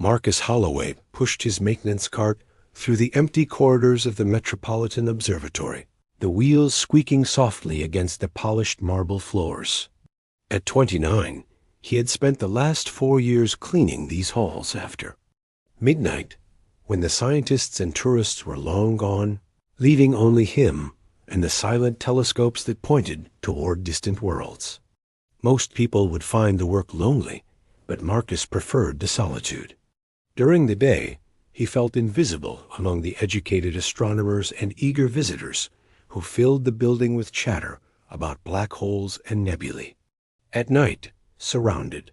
Marcus Holloway pushed his maintenance cart through the empty corridors of the Metropolitan Observatory, the wheels squeaking softly against the polished marble floors. At 29, he had spent the last 4 years cleaning these halls after midnight, when the scientists and tourists were long gone, leaving only him and the silent telescopes that pointed toward distant worlds. Most people would find the work lonely, but Marcus preferred the solitude. During the day, he felt invisible among the educated astronomers and eager visitors who filled the building with chatter about black holes and nebulae. At night, surrounded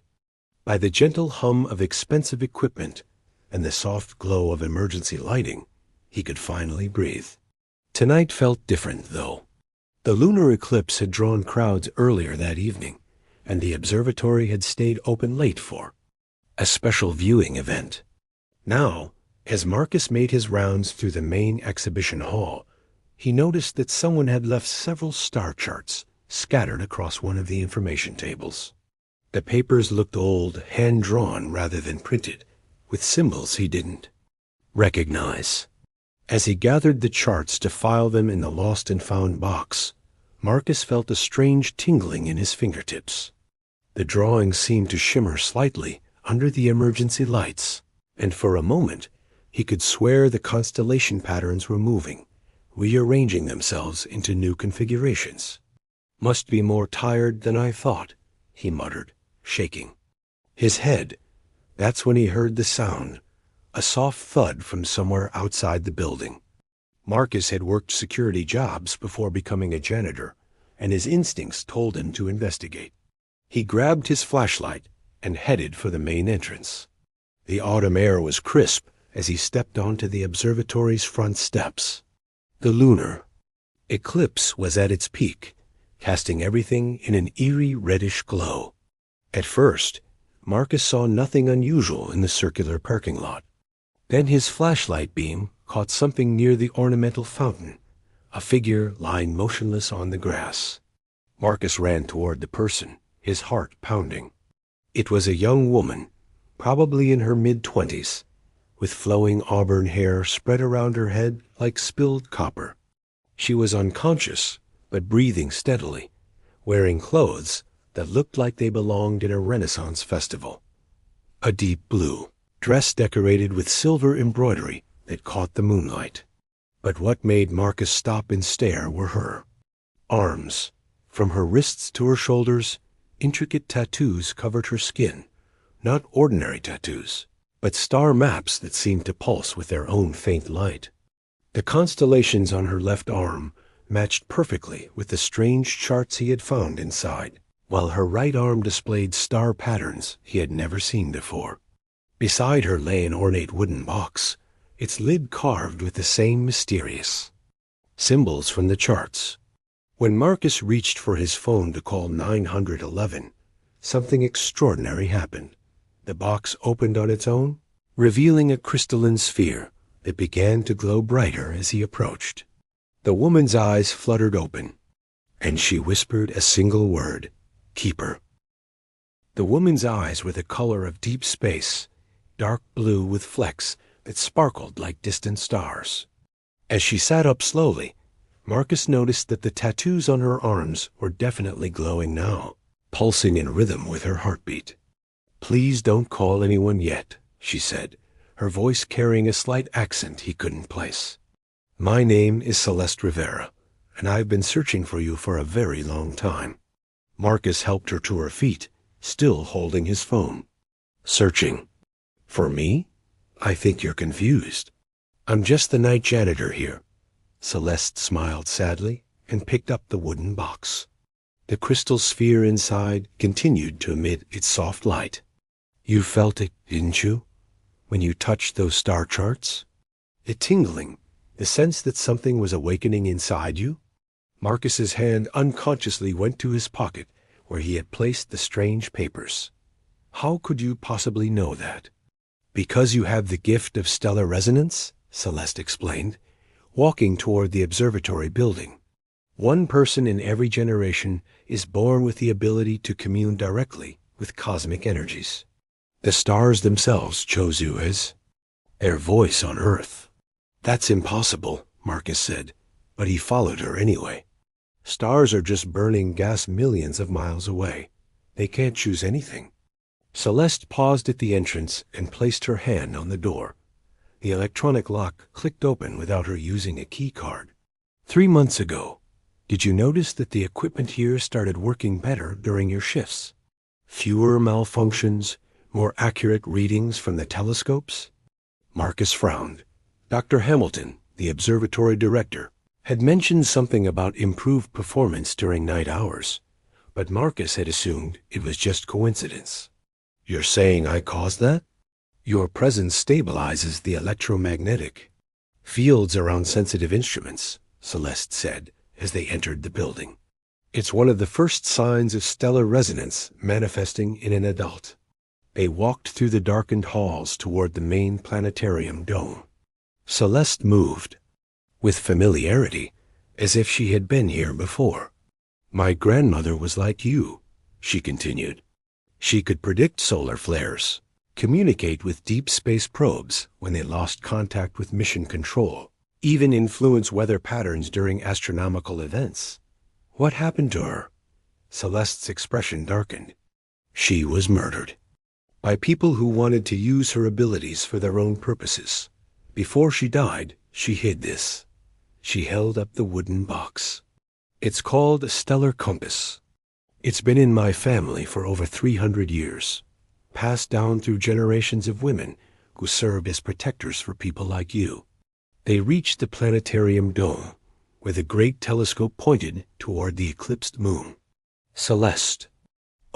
by the gentle hum of expensive equipment and the soft glow of emergency lighting, he could finally breathe. Tonight felt different, though. The lunar eclipse had drawn crowds earlier that evening, and the observatory had stayed open late for a special viewing event. Now, as Marcus made his rounds through the main exhibition hall, he noticed that someone had left several star charts scattered across one of the information tables. The papers looked old, hand-drawn rather than printed, with symbols he didn't recognize. As he gathered the charts to file them in the lost and found box, Marcus felt a strange tingling in his fingertips. The drawings seemed to shimmer slightly under the emergency lights, and for a moment he could swear the constellation patterns were moving, rearranging themselves into new configurations. "Must be more tired than I thought," he muttered, shaking his head. That's when he heard the sound, a soft thud from somewhere outside the building. Marcus had worked security jobs before becoming a janitor, and his instincts told him to investigate. He grabbed his flashlight and headed for the main entrance. The autumn air was crisp as he stepped onto the observatory's front steps. The lunar eclipse was at its peak, casting everything in an eerie reddish glow. At first, Marcus saw nothing unusual in the circular parking lot. Then his flashlight beam caught something near the ornamental fountain, a figure lying motionless on the grass. Marcus ran toward the person, his heart pounding. It was a young woman, probably in her mid-20s, with flowing auburn hair spread around her head like spilled copper. She was unconscious, but breathing steadily, wearing clothes that looked like they belonged in a Renaissance festival. A deep blue dress decorated with silver embroidery that caught the moonlight. But what made Marcus stop and stare were her arms. From her wrists to her shoulders, intricate tattoos covered her skin. Not ordinary tattoos, but star maps that seemed to pulse with their own faint light. The constellations on her left arm matched perfectly with the strange charts he had found inside, while her right arm displayed star patterns he had never seen before. Beside her lay an ornate wooden box, its lid carved with the same mysterious symbols from the charts. When Marcus reached for his phone to call 911, something extraordinary happened. The box opened on its own, revealing a crystalline sphere that began to glow brighter as he approached. The woman's eyes fluttered open, and she whispered a single word: "Keeper." The woman's eyes were the color of deep space, dark blue with flecks that sparkled like distant stars. As she sat up slowly, Marcus noticed that the tattoos on her arms were definitely glowing now, pulsing in rhythm with her heartbeat. "Please don't call anyone yet," she said, her voice carrying a slight accent he couldn't place. "My name is Celeste Rivera, and I've been searching for you for a very long time." Marcus helped her to her feet, still holding his phone. "Searching? For me? I think you're confused. I'm just the night janitor here." Celeste smiled sadly and picked up the wooden box. The crystal sphere inside continued to emit its soft light. "You felt it, didn't you, when you touched those star charts? The tingling, the sense that something was awakening inside you?" Marcus's hand unconsciously went to his pocket where he had placed the strange papers. "How could you possibly know that?" "Because you have the gift of stellar resonance," Celeste explained, walking toward the observatory building. "One person in every generation is born with the ability to commune directly with cosmic energies. The stars themselves chose you as their voice on Earth. That's impossible, Marcus said, but he followed her anyway. Stars are just burning gas millions of miles away. They can't choose anything. Celeste paused at the entrance and placed her hand on the door. The electronic lock clicked open without her using a key card. 3 months ago, did you notice that the equipment here started working better during your shifts? Fewer malfunctions, more accurate readings from the telescopes? Marcus frowned. Dr. Hamilton, the observatory director, had mentioned something about improved performance during night hours, but Marcus had assumed it was just coincidence. You're saying I caused that? Your presence stabilizes the electromagnetic fields around sensitive instruments, Celeste said as they entered the building. It's one of the first signs of stellar resonance manifesting in an adult. They walked through the darkened halls toward the main planetarium dome. Celeste moved with familiarity, as if she had been here before. My grandmother was like you, she continued. She could predict solar flares, communicate with deep space probes when they lost contact with mission control, even influence weather patterns during astronomical events. What happened to her? Celeste's expression darkened. She was murdered by people who wanted to use her abilities for their own purposes. Before she died, she hid this. She held up the wooden box. It's called a stellar compass. It's been in my family for over 300 years, passed down through generations of women who served as protectors for people like you. They reached the planetarium dome, where the great telescope pointed toward the eclipsed moon. Celeste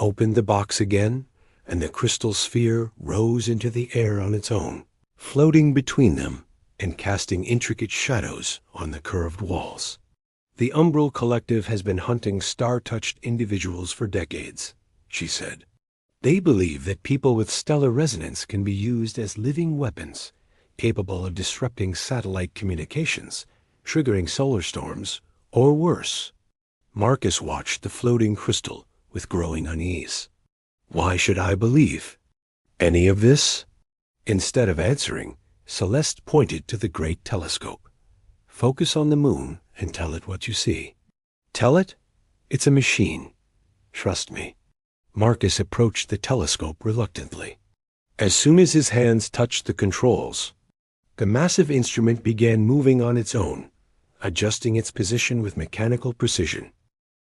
opened the box again, and the crystal sphere rose into the air on its own, floating between them and casting intricate shadows on the curved walls. The Umbral Collective has been hunting star-touched individuals for decades, she said. They believe that people with stellar resonance can be used as living weapons, capable of disrupting satellite communications, triggering solar storms, or worse. Marcus watched the floating crystal with growing unease. Why should I believe any of this? Instead of answering, Celeste pointed to the great telescope. Focus on the moon and tell it what you see. Tell it? It's a machine. Trust me. Marcus approached the telescope reluctantly. As soon as his hands touched the controls, the massive instrument began moving on its own, adjusting its position with mechanical precision.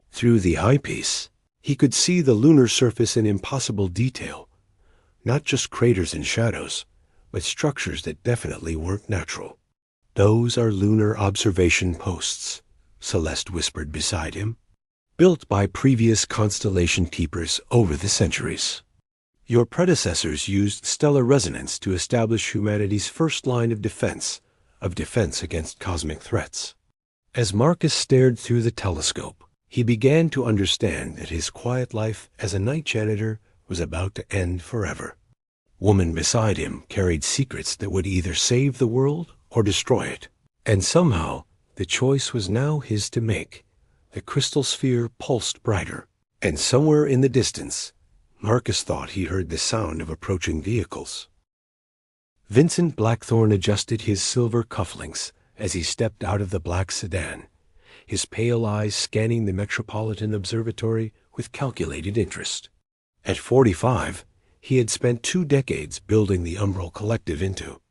Through the eyepiece, he could see the lunar surface in impossible detail, not just craters and shadows, but structures that definitely weren't natural. Those are lunar observation posts, Celeste whispered beside him, built by previous constellation keepers over the centuries. Your predecessors used stellar resonance to establish humanity's first line of defense against cosmic threats. As Marcus stared through the telescope, he began to understand that his quiet life as a night janitor was about to end forever. Woman beside him carried secrets that would either save the world or destroy it, and somehow the choice was now his to make. The crystal sphere pulsed brighter, and somewhere in the distance, Marcus thought he heard the sound of approaching vehicles. Vincent Blackthorne adjusted his silver cufflinks as he stepped out of the black sedan, his pale eyes scanning the Metropolitan Observatory with calculated interest. At 45, he had spent 2 decades building the Umbral Collective into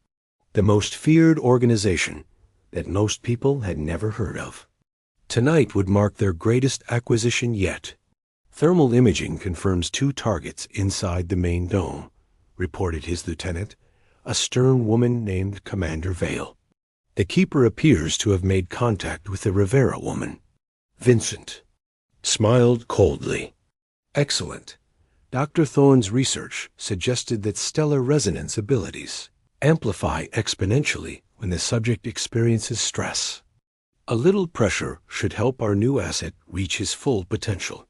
the most feared organization that most people had never heard of. Tonight would mark their greatest acquisition yet. Thermal imaging confirms 2 targets inside the main dome, reported his lieutenant, a stern woman named Commander Vale. The keeper appears to have made contact with the Rivera woman. Vincent smiled coldly. Excellent. Dr. Thorne's research suggested that stellar resonance abilities amplify exponentially when the subject experiences stress. A little pressure should help our new asset reach his full potential.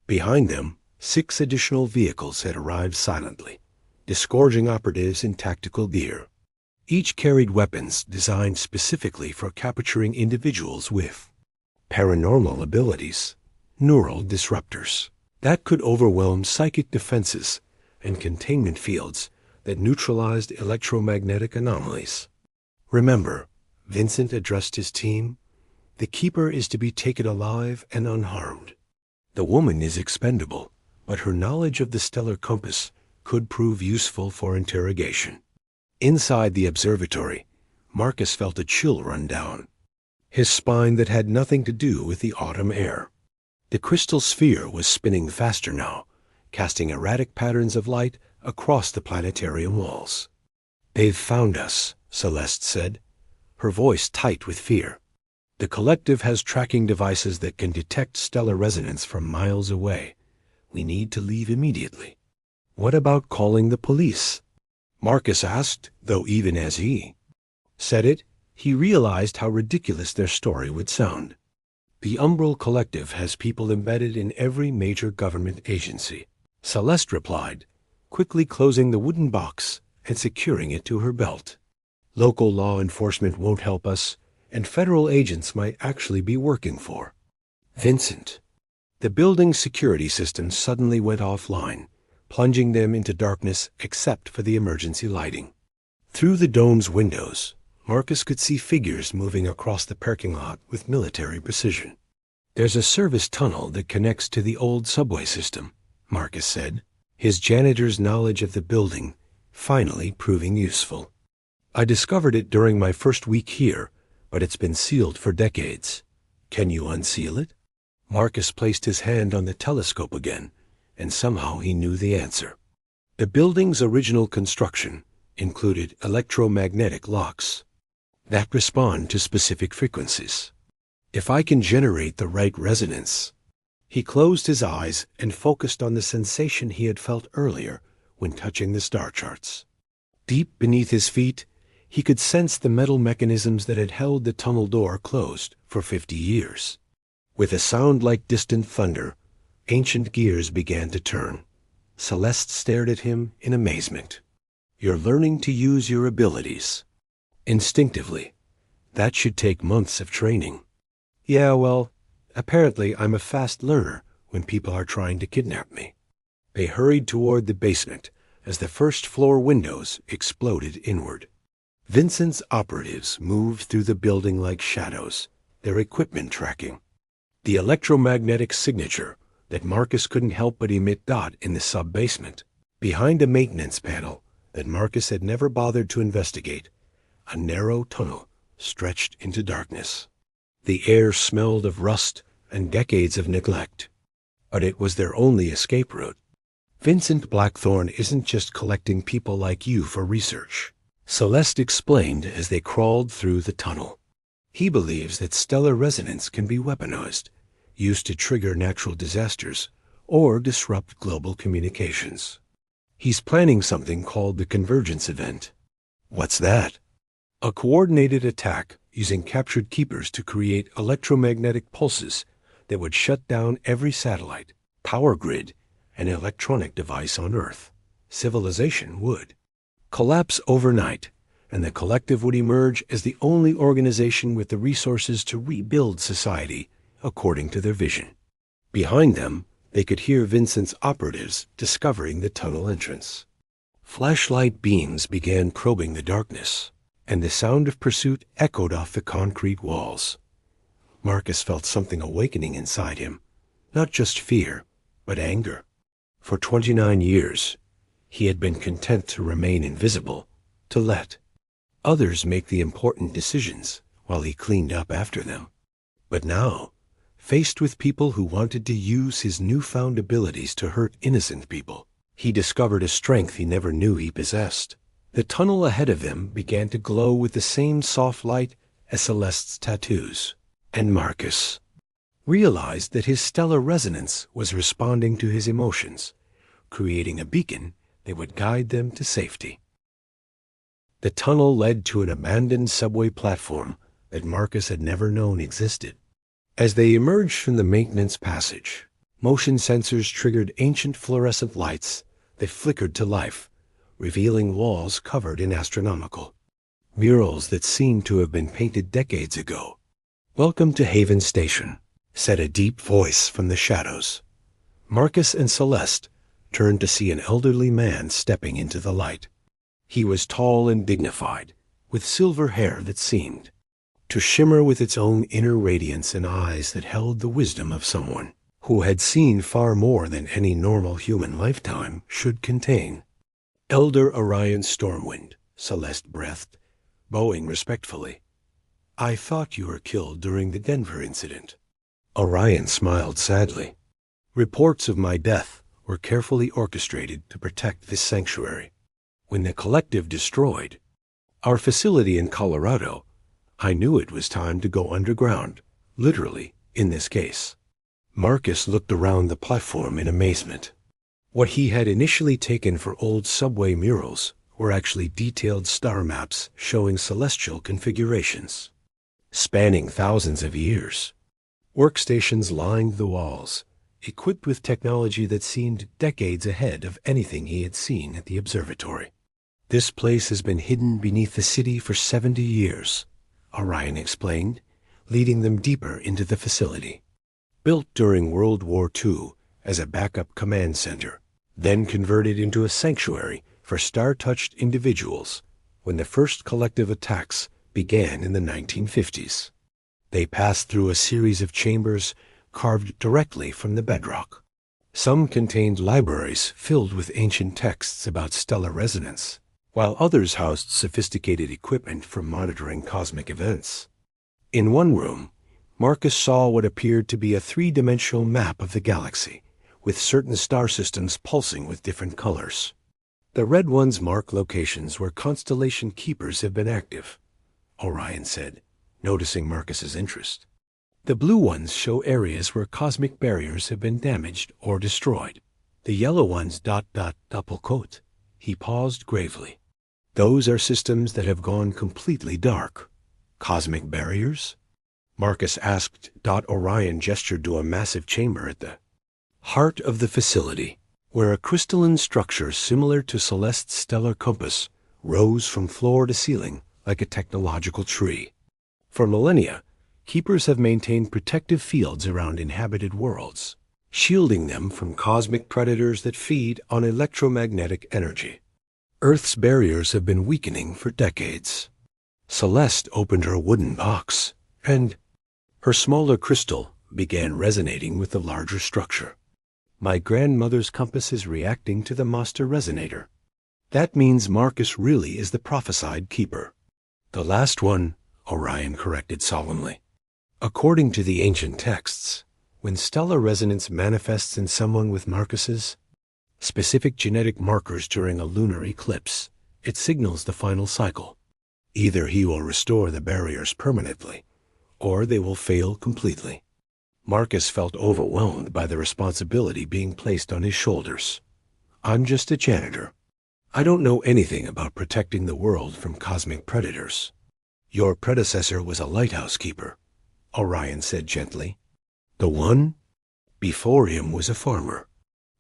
Behind them, 6 additional vehicles had arrived silently, disgorging operatives in tactical gear. Each carried weapons designed specifically for capturing individuals with paranormal abilities, neural disruptors, that could overwhelm psychic defenses and containment fields that neutralized electromagnetic anomalies. "Remember," Vincent addressed his team, "the Keeper is to be taken alive and unharmed. The woman is expendable, but her knowledge of the stellar compass could prove useful for interrogation." Inside the observatory, Marcus felt a chill run down his spine that had nothing to do with the autumn air. The crystal sphere was spinning faster now, casting erratic patterns of light across the planetarium walls. "They've found us," Celeste said, her voice tight with fear. "The collective has tracking devices that can detect stellar resonance from miles away. We need to leave immediately." "What about calling the police?" Marcus asked, though even as he said it, he realized how ridiculous their story would sound. "The Umbral Collective has people embedded in every major government agency," Celeste replied, quickly closing the wooden box and securing it to her belt. "Local law enforcement won't help us, and federal agents might actually be working for Vincent." The building's security system suddenly went offline, plunging them into darkness except for the emergency lighting. Through the dome's windows, Marcus could see figures moving across the parking lot with military precision. "There's a service tunnel that connects to the old subway system," Marcus said, his janitor's knowledge of the building finally proving useful. "I discovered it during my first week here, but it's been sealed for decades. Can you unseal it?" Marcus placed his hand on the telescope again, and somehow he knew the answer. The building's original construction included electromagnetic locks that respond to specific frequencies. "If I can generate the right resonance." He closed his eyes and focused on the sensation he had felt earlier when touching the star charts. Deep beneath his feet, he could sense the metal mechanisms that had held the tunnel door closed for 50 years. With a sound like distant thunder, ancient gears began to turn. Celeste stared at him in amazement. "You're learning to use your abilities." Instinctively, "That should take months of training." "Yeah, well, apparently I'm a fast learner when people are trying to kidnap me." They hurried toward the basement as the first-floor windows exploded inward. Vincent's operatives moved through the building like shadows, their equipment tracking the electromagnetic signature that Marcus couldn't help but emit in the sub-basement. Behind a maintenance panel that Marcus had never bothered to investigate, a narrow tunnel stretched into darkness. The air smelled of rust and decades of neglect, but it was their only escape route. "Vincent Blackthorne isn't just collecting people like you for research," Celeste explained as they crawled through the tunnel. "He believes that stellar resonance can be weaponized, used to trigger natural disasters or disrupt global communications. He's planning something called the Convergence Event." "What's that?" "A coordinated attack using captured keepers to create electromagnetic pulses that would shut down every satellite, power grid, and electronic device on Earth. Civilization would collapse overnight, and the collective would emerge as the only organization with the resources to rebuild society according to their vision." Behind them, they could hear Vincent's operatives discovering the tunnel entrance. Flashlight beams began probing the darkness, and the sound of pursuit echoed off the concrete walls. Marcus felt something awakening inside him, not just fear, but anger. For 29 years, he had been content to remain invisible, to let others make the important decisions while he cleaned up after them. But now, faced with people who wanted to use his newfound abilities to hurt innocent people, he discovered a strength he never knew he possessed. The tunnel ahead of them began to glow with the same soft light as Celeste's tattoos, and Marcus realized that his stellar resonance was responding to his emotions, creating a beacon that would guide them to safety. The tunnel led to an abandoned subway platform that Marcus had never known existed. As they emerged from the maintenance passage, motion sensors triggered ancient fluorescent lights that flickered to life, revealing walls covered in astronomical murals that seemed to have been painted decades ago. "Welcome to Haven Station," said a deep voice from the shadows. Marcus and Celeste turned to see an elderly man stepping into the light. He was tall and dignified, with silver hair that seemed to shimmer with its own inner radiance and eyes that held the wisdom of someone who had seen far more than any normal human lifetime should contain. "Elder Orion Stormwind," Celeste breathed, bowing respectfully. "I thought you were killed during the Denver incident." Orion smiled sadly. "Reports of my death were carefully orchestrated to protect this sanctuary. When the collective destroyed our facility in Colorado, I knew it was time to go underground, literally, in this case." Marcus looked around the platform in amazement. What he had initially taken for old subway murals were actually detailed star maps showing celestial configurations, spanning thousands of years. Workstations lined the walls, equipped with technology that seemed decades ahead of anything he had seen at the observatory. "This place has been hidden beneath the city for 70 years, Orion explained, leading them deeper into the facility. Built during World War II as a backup command center, then converted into a sanctuary for star-touched individuals when the first collective attacks began in the 1950s. They passed through a series of chambers carved directly from the bedrock. Some contained libraries filled with ancient texts about stellar resonance, while others housed sophisticated equipment for monitoring cosmic events. In one room, Marcus saw what appeared to be a three-dimensional map of the galaxy, with certain star systems pulsing with different colors. The red ones mark locations where constellation keepers have been active, Orion said, noticing Marcus's interest. The blue ones show areas where cosmic barriers have been damaged or destroyed. The yellow ones ... He paused gravely. Those are systems that have gone completely dark. Cosmic barriers? Marcus asked. Orion gestured to a massive chamber at the heart of the facility, where a crystalline structure similar to Celeste's stellar compass rose from floor to ceiling like a technological tree. For millennia, keepers have maintained protective fields around inhabited worlds, shielding them from cosmic predators that feed on electromagnetic energy. Earth's barriers have been weakening for decades. Celeste opened her wooden box, and her smaller crystal began resonating with the larger structure. "My grandmother's compass is reacting to the master resonator. That means Marcus really is the prophesied keeper." "The last one," Orion corrected solemnly. "According to the ancient texts, when stellar resonance manifests in someone with Marcus's specific genetic markers during a lunar eclipse, it signals the final cycle. Either he will restore the barriers permanently, or they will fail completely." Marcus felt overwhelmed by the responsibility being placed on his shoulders. "I'm just a janitor. I don't know anything about protecting the world from cosmic predators." "Your predecessor was a lighthouse keeper," Orion said gently. "The one before him was a farmer.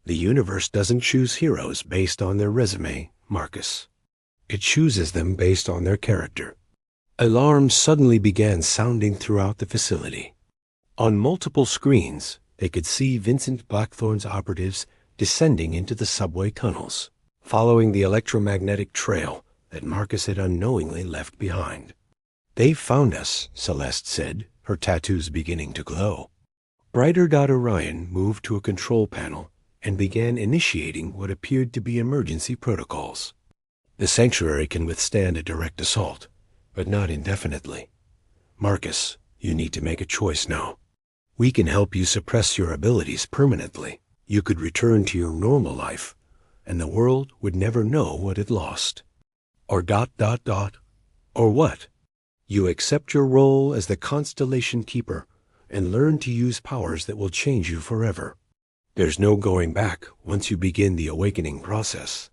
The universe doesn't choose heroes based on their resume, Marcus. It chooses them based on their character." Alarms suddenly began sounding throughout the facility. On multiple screens, they could see Vincent Blackthorne's operatives descending into the subway tunnels, following the electromagnetic trail that Marcus had unknowingly left behind. "They've found us," Celeste said, her tattoos beginning to glow. Brighter. Orion moved to a control panel and began initiating what appeared to be emergency protocols. "The sanctuary can withstand a direct assault, but not indefinitely. Marcus, you need to make a choice now. We can help you suppress your abilities permanently. You could return to your normal life, and the world would never know what it lost. Or ... Or what? You accept your role as the constellation keeper and learn to use powers that will change you forever. There's no going back once you begin the awakening process."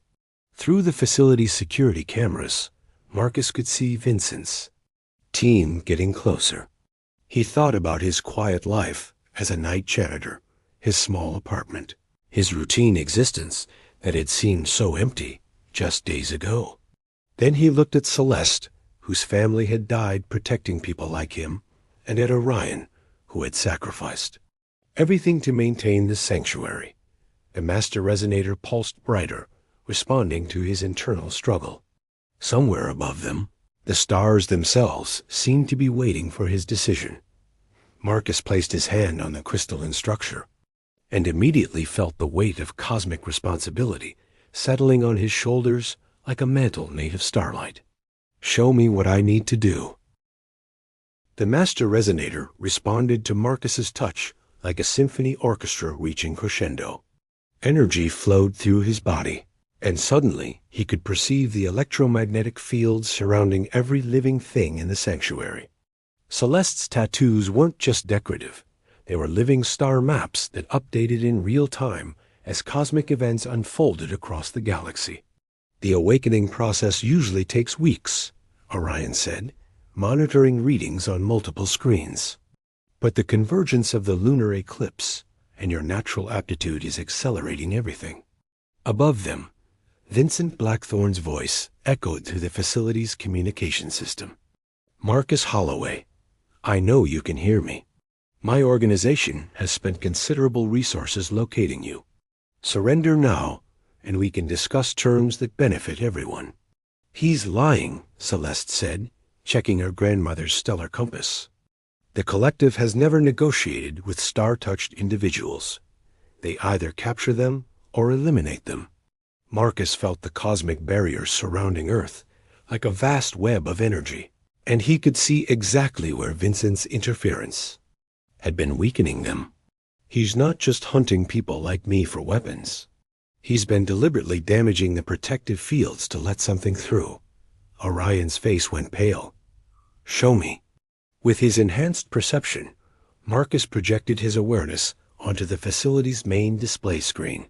Through the facility's security cameras, Marcus could see Vincent's team getting closer. He thought about his quiet life as a night janitor, his small apartment, his routine existence that had seemed so empty just days ago. Then he looked at Celeste, whose family had died protecting people like him, and at Orion, who had sacrificed everything to maintain the sanctuary. The master resonator pulsed brighter, responding to his internal struggle. Somewhere above them, the stars themselves seemed to be waiting for his decision. Marcus placed his hand on the crystalline structure and immediately felt the weight of cosmic responsibility settling on his shoulders like a mantle made of starlight. "Show me what I need to do." The master resonator responded to Marcus's touch like a symphony orchestra reaching crescendo. Energy flowed through his body, and suddenly he could perceive the electromagnetic fields surrounding every living thing in the sanctuary. Celeste's tattoos weren't just decorative. They were living star maps that updated in real time as cosmic events unfolded across the galaxy. "The awakening process usually takes weeks," Orion said, monitoring readings on multiple screens. "But the convergence of the lunar eclipse and your natural aptitude is accelerating everything." Above them, Vincent Blackthorne's voice echoed through the facility's communication system. "Marcus Holloway, I know you can hear me. My organization has spent considerable resources locating you. Surrender now, and we can discuss terms that benefit everyone." "He's lying," Celeste said, checking her grandmother's stellar compass. "The collective has never negotiated with star-touched individuals. They either capture them or eliminate them." Marcus felt the cosmic barriers surrounding Earth like a vast web of energy, and he could see exactly where Vincent's interference had been weakening them. "He's not just hunting people like me for weapons. He's been deliberately damaging the protective fields to let something through." Orion's face went pale. "Show me." With his enhanced perception, Marcus projected his awareness onto the facility's main display screen.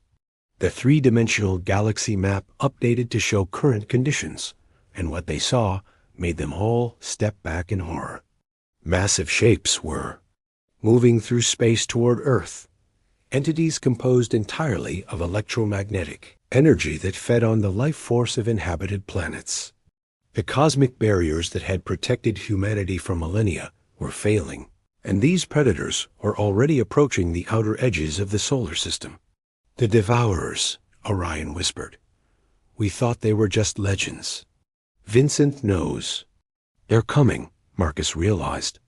The three-dimensional galaxy map updated to show current conditions, and what they saw made them all step back in horror. Massive shapes were moving through space toward Earth, entities composed entirely of electromagnetic energy that fed on the life force of inhabited planets. The cosmic barriers that had protected humanity for millennia were failing, and these predators were already approaching the outer edges of the solar system. "The Devourers," Orion whispered. "We thought they were just legends." "Vincent knows." "They're coming," Marcus realized.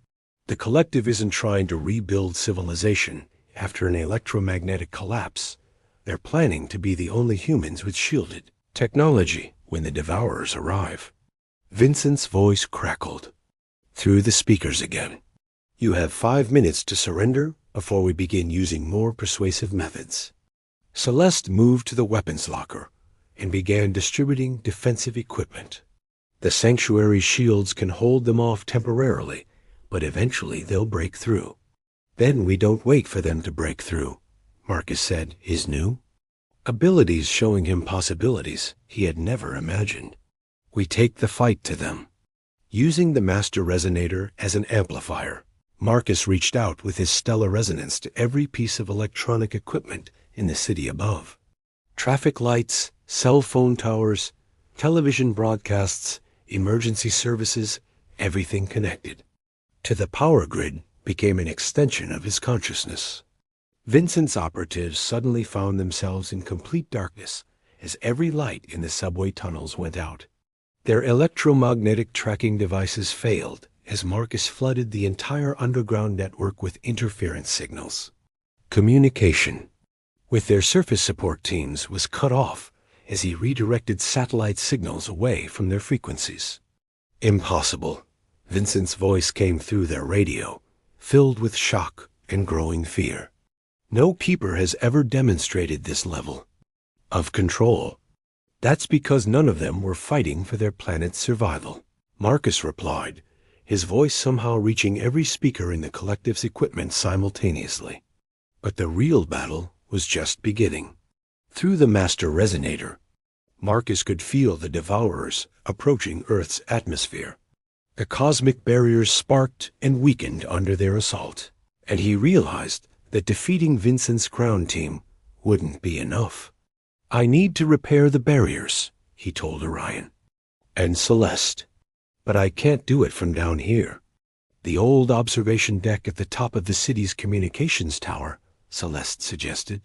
"The collective isn't trying to rebuild civilization after an electromagnetic collapse. They're planning to be the only humans with shielded technology when the Devourers arrive." Vincent's voice crackled through the speakers again. "You have 5 minutes to surrender before we begin using more persuasive methods." Celeste moved to the weapons locker and began distributing defensive equipment. "The sanctuary shields can hold them off temporarily, but eventually they'll break through." "Then we don't wait for them to break through," Marcus said, his new abilities showing him possibilities he had never imagined. "We take the fight to them." Using the master resonator as an amplifier, Marcus reached out with his stellar resonance to every piece of electronic equipment in the city above. Traffic lights, cell phone towers, television broadcasts, emergency services, everything connected to the power grid became an extension of his consciousness. Vincent's operatives suddenly found themselves in complete darkness as every light in the subway tunnels went out. Their electromagnetic tracking devices failed as Marcus flooded the entire underground network with interference signals. Communication with their surface support teams was cut off as he redirected satellite signals away from their frequencies. "Impossible." Vincent's voice came through their radio, filled with shock and growing fear. "No keeper has ever demonstrated this level of control." "That's because none of them were fighting for their planet's survival," Marcus replied, his voice somehow reaching every speaker in the collective's equipment simultaneously. "But the real battle was just beginning." Through the master resonator, Marcus could feel the Devourers approaching Earth's atmosphere. The cosmic barriers sparked and weakened under their assault, and he realized that defeating Vincent's ground team wouldn't be enough. "I need to repair the barriers," he told Orion. "And Celeste. But I can't do it from down here." "The old observation deck at the top of the city's communications tower," Celeste suggested.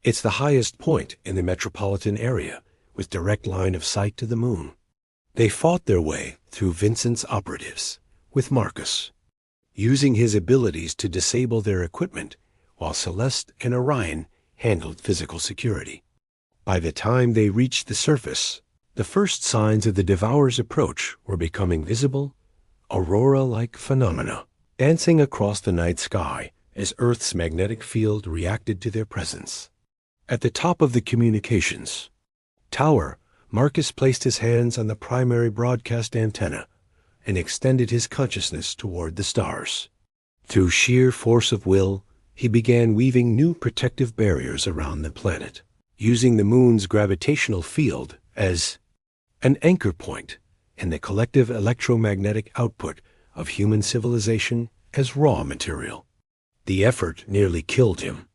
It's the highest point in the metropolitan area, with direct line of sight to the moon. They fought their way through Vincent's operatives, with Marcus, using his abilities to disable their equipment, while Celeste and Orion handled physical security. By the time they reached the surface, the first signs of the Devourer's approach were becoming visible, aurora-like phenomena, dancing across the night sky as Earth's magnetic field reacted to their presence. At the top of the communications tower, Marcus placed his hands on the primary broadcast antenna and extended his consciousness toward the stars. Through sheer force of will, he began weaving new protective barriers around the planet, using the moon's gravitational field as an anchor point and the collective electromagnetic output of human civilization as raw material. The effort nearly killed him.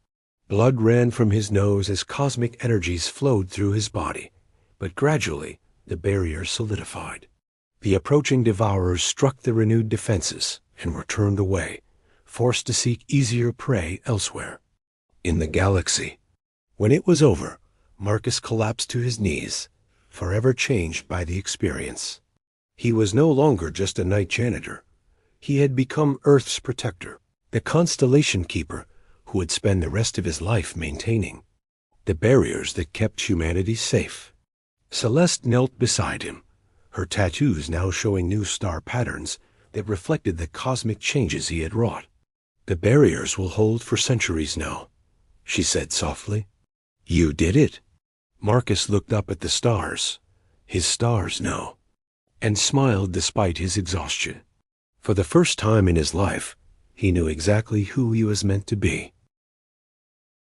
Blood ran from his nose as cosmic energies flowed through his body, but gradually the barrier solidified. The approaching Devourers struck the renewed defenses and were turned away, forced to seek easier prey elsewhere. In the galaxy, when it was over, Marcus collapsed to his knees, forever changed by the experience. He was no longer just a night janitor. He had become Earth's protector, the constellation keeper who would spend the rest of his life maintaining the barriers that kept humanity safe. Celeste knelt beside him, her tattoos now showing new star patterns that reflected the cosmic changes he had wrought. "The barriers will hold for centuries now," she said softly. "You did it." Marcus looked up at the stars, his stars now, and smiled despite his exhaustion. For the first time in his life, he knew exactly who he was meant to be.